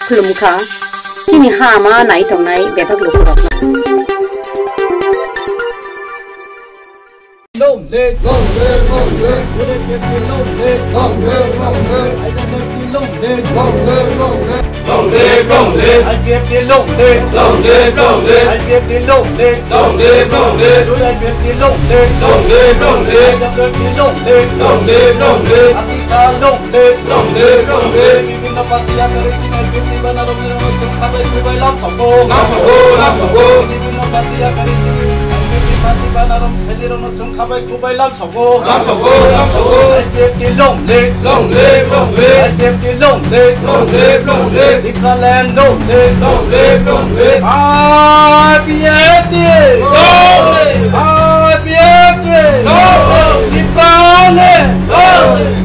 Kulumka, kini hama nai tong nai bebak lukurok. Long leg, long leg, long leg. Would it get me long leg, long leg, long leg? I don't know the long leg, long leg, long leg. Long leg, long leg. I get the long leg, long leg, long leg. I get the long leg, long leg, long leg. Would I get the long leg, long leg, long leg? I don't know the long leg, long leg, long leg. I think so long leg, long leg, long leg. Even the party I can reach, I get the banana of the road to have a good lamp of gold, lamp of gold, lamp of gold. Even the party I can reach. Banaram, Pediron, some Kabay, Kubai, Lamps of Gold, Lamps of Gold, Lamps of Gold. I gave the long leg, long leg, long leg. I gave the long leg, long leg, long leg. The land, long leg, long leg, long leg. I behaved it, long leg. I behaved it, long leg. The land, long leg.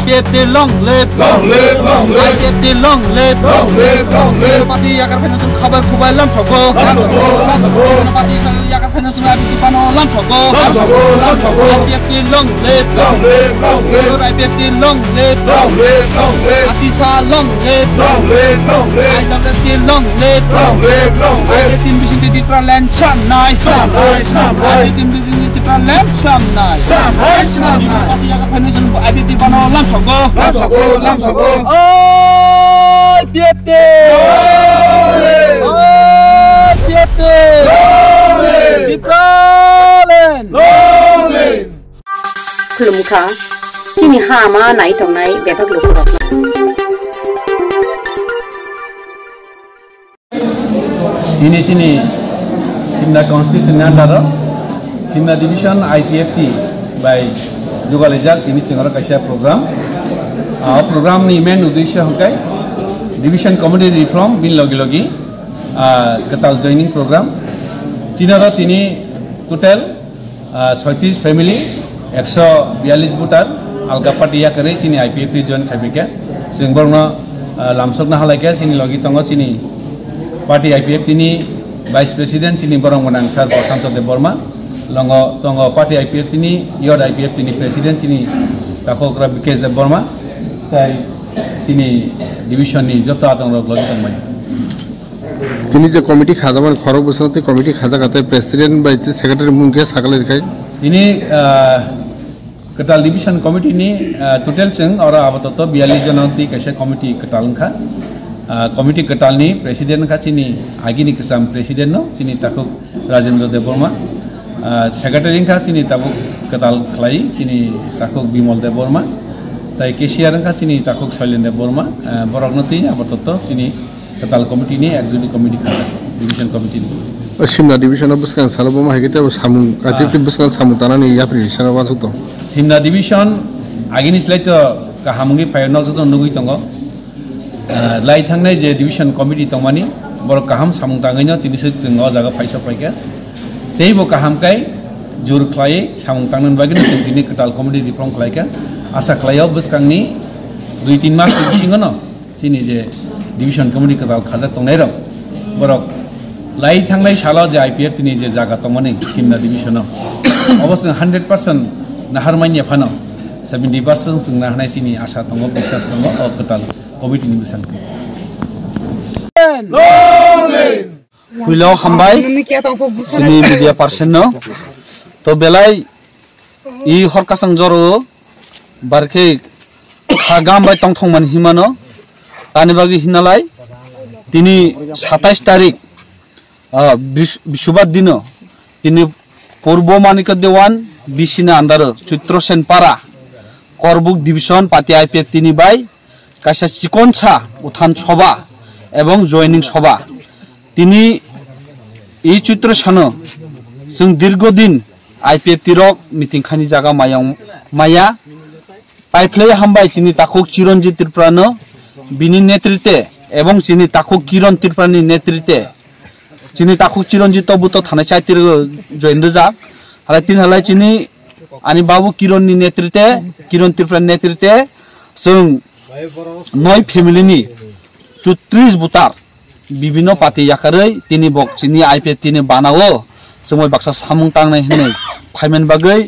Get the long leg, long leg, long leg. I get the long leg, long leg, long leg. Party agar penonton kabar Kubai Lamps of Gold, Lamps of Gold, Lamps of Gold. Party agar penonton abis di pano Lamps of Gold, Lamps of Gold, Lamps of Gold. I get the long leg, long leg, long leg. I get the long leg, long leg, long leg. Atisa long leg, long leg, long leg. I get the long leg, long leg, long leg. I get in bisin di land sham night, sham night, sham night. I get in bisin di land sham night, sham night, sham night. Party agar penonton abis di pano Lamps of Gold, Lamps of Gold, Lamps of Gold. Oh, beauty! Oh, beauty! The problem! Kulumka, kini hama nai tong nai bebak lukurok. Ini sini Simna Constitution Nandara, Simna Division IPFT by Jugalejak ini singgara kaisa program. Program ni main uddesho hokai division community reform bin logi logi ketal joining program Chinara tini total 36 family 142 voter alga party ya kare chini IPFT join khabike singborno lamsokna halaike chini logi tongo chini party IPFT ni vice president chini borong monang sar Prasanto Deborma longo tongo party IPFT ni yod IPFT ni president chini takokra Bikesh Deborma tai sini division ni joto atong rok logi tong mai তিনি যে committee খাজামান খরক বসনতে committee খাজা কাতে president বাইতে secretary মুখে সাকালে রেখাই ini ketal division committee ni total sing ora abatot 42 jon ti kaisa committee ketal kha committee ketal ni president kha chini agini kesam president no chini takuk Rajendra Deborma secretary kha chini takuk ketal khlai chini takuk Bimol Deborma tai KCR kha chini takuk Shailen Deborma boroknoti abatot chini ketal committee ni executive committee kha division committee ni Simna division of Buskan Salabama Hagita was Samu, active Buskan Samutanani Yapri, Sanavato. Simna division, against later Kahamungi Pioneers of Nugitongo, Light Hangna division committee Tomani, Borkaham Samutangano, Tidisit and Ozaga Paisa Pika, Tabo Kahamkai, Jur Clay, Samutangan Wagon, Ketal committee from Klaka, Asa Klayo Buskani, Duitin Mas Singano, Sini division committee Katal Kazatonero, Borok. Lai thangnai shala je IPF ni je jaga tomani Simna division obosing 100% naharmanya phano 70% sing nahnai sini asa tongo bisas tongo ketal committee ni bisan kuilo hambai sini media person no to belai I horkasang joro barke khagam bai tongthong man himano tani bagi hinalai tini 27 tarik Bisubat dino ini Purbo Manika Dewan bisina andaro Citro Senpara Korbuk Division Pati IPF tini bai kaisa Chikoncha Uthan Soba ebong joining Soba tini ei Citro Sano जों दीर्घदिन IPF tirok meeting khani jaga maya paiflei hambai chini takuk Chironjit Triprano বিনি নেতৃত্বে এবং চিনি তাকু কিরণ ত্রিপুরানি নেতৃত্বে চিনি তাকু চিরঞ্জিত বুত থানায় চাইতির join Reza হালাই তিন হালাই চিনি আনি বাবু কিরণनि नेतृत्वे किरण ত্রিপুরানি नेतृत्वे जों 9 फेमिलिनि 30 बुटार বিভিন্ন পাতি याखारै तिनि बक चिनि आईपीएफ तिनि बानावो समय बाक्सा सामुं तांनाय होनै फाइमेन बागै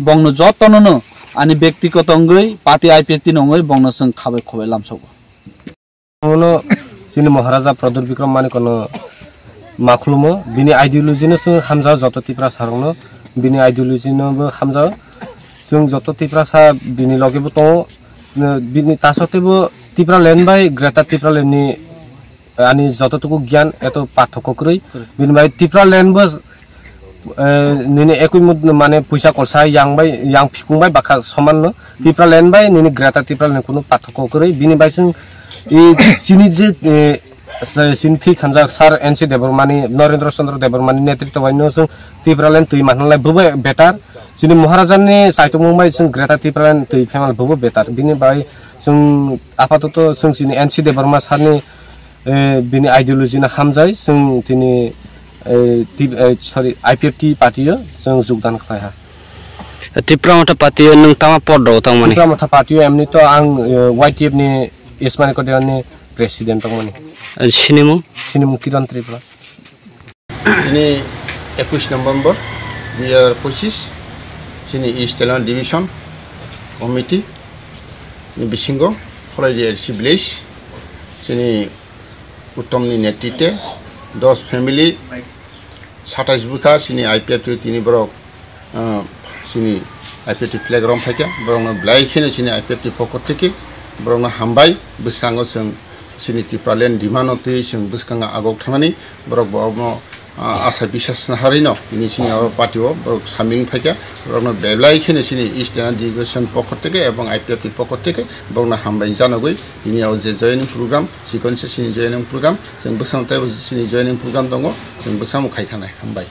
बंनो जतननो आनि व्यक्तिगत अंगै पार्टी आईपीएफ तिनि अंगै बंनो जों खाबाय खबाय लामसगो मोनो चिनि महाराजा प्रदुर विक्रम मानिकनो माखलुमो बिनि आइडियोलॉजीनो जों हामजा जत तिप्रा सारनो बिनि आइडियोलॉजीनो हामजा जों जत तिप्रा सा बिनि लगेबो तो बिनि तासतेबो तिप्रा लैंड बाय ग्रेटर तिप्रा लैंडनि आनि जतटुकु ज्ञान एत पार्थक्य करै बिनि बाय तिप्रा लैंड बो निनि एकुइ माने पैसा खरसा yang फिकुंबाय बाखा समान न तिप्रा लैंड बाय निनि ग्रेटर तिप्रा लैंड कुनु पार्थक्य करै बिनि बाय जों चिनि जे सिंथि खानजा सार एनसी देबरमानी नरेंद्र चंद्र देबरमानी नेतृत्ववाइनो जों तिप्रा लैंड तै मानलाय बबे बेटार चिनि महाराजानि साइतमुंबाय जों ग्रेटर तिप्रा लैंड तै फेमाल बबे बेटार बिनि बाय जों आपातत जों चिनि एनसी देबरमा सारनि बिनि आइडियोलॉजीना हामजाय जों तिनि सॉरी आईपीएफ पार्टीयो जों योगदान खाया तिप्रा मथा पार्टीयो नोंथाङा पद दं तांमाने तिप्रा मथा पार्टीयो एमनि तो आं वाईटीएफ नि एसमानि कदेनि प्रेसिडेंट तांमाने सिनेमु किरण त्रिपुरा दिनै 21 नभेम्बर 2025 जोंनि इस्ट टेलेन्ट डिभिजन कमिटि बिसिंग फरायदि एलसी भिलेज जोंनि उत्तमनि नेतृत्वे 10 फेमिलि 27 बुथा जोंनि आईपीएफ तिनि बरक जोंनि आईपीएफ प्लेग्राउन्ड फायखा बरंनो ब्लाइखेनो जोंनि आईपीएफ पकेट थिके बरंनो हामबाय बोसाङो जों जोंनि तिप्रा लैंड डिमान्डते जों बोसखाङा आगक थांनानै बरक बावनो आशा बिश्वास हारिनो बिनि सिङाव पार्टीआव बरक सामिल फायखा बरंनो बेब्लाइखेनो जोंनि इस्ट टेलेन्ट डिभिजन पकेट थिके एवं आईपीएफ पकेट थिके बरंनो हामबाय जानोगै बिनियाव जे जयनिं प्रोग्राम सिकोनसे जोंनि जयनिं प्रोग्राम जों बोसांताय जोंनि जयनिं प्रोग्राम दङ जों बोसामु खायथानाय हामबाय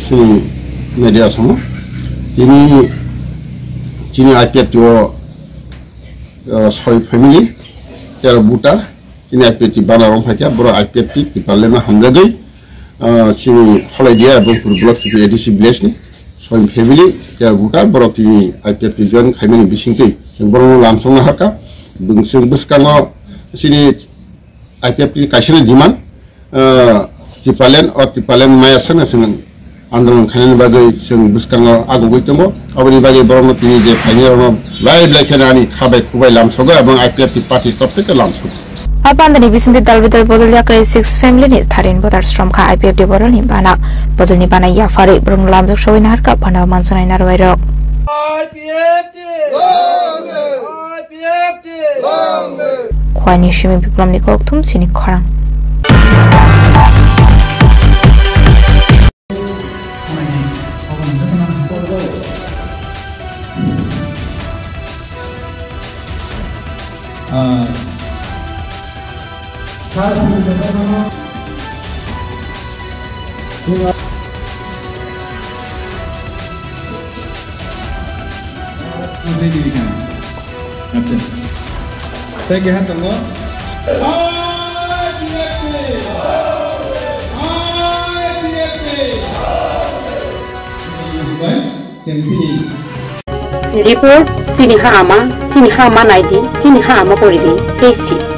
जोंनि मिडिया सम दिनै आईपीएफ सय फेमिलि तेर बुटा चिनि आईपीएफ बानारम फायखा बर आईपीएफ तिपालेमा हामजादै चिनि हलाइदिया बुंपुर ब्लक एडीसी भिलेजनि सय फेमिलि तेर बुटा बर चिनि आईपीएफ जयन खायमानि बिसिंथै जों बरनो लामसंनो हाका जों बोसखाङो चिनि आईपीएफ काइसनि डिमान्ड तिपालेन और तिपालेन मायासनो जों आन्दोलन खायनायनि बागै जों बोसखाङो आगुगै दङ अबनि बागै बरनो तिनि जे फाइनालनो लाइखेनानि खाबाय खुबाय लामसगो एवं आईपीएफ पार्टी तपके लामसगो Apandani bisinti dalbital bodolya kay 6 family ni tharin bodar strom kha IPF de borol ni bana ya fari brung lamjak showin harka bana mansunai narwai ro IPF khwani shimi biplom ni kokthum sini khorang Take your hand on what? Report Chini Hama Naidi Chini Hama Koridi AC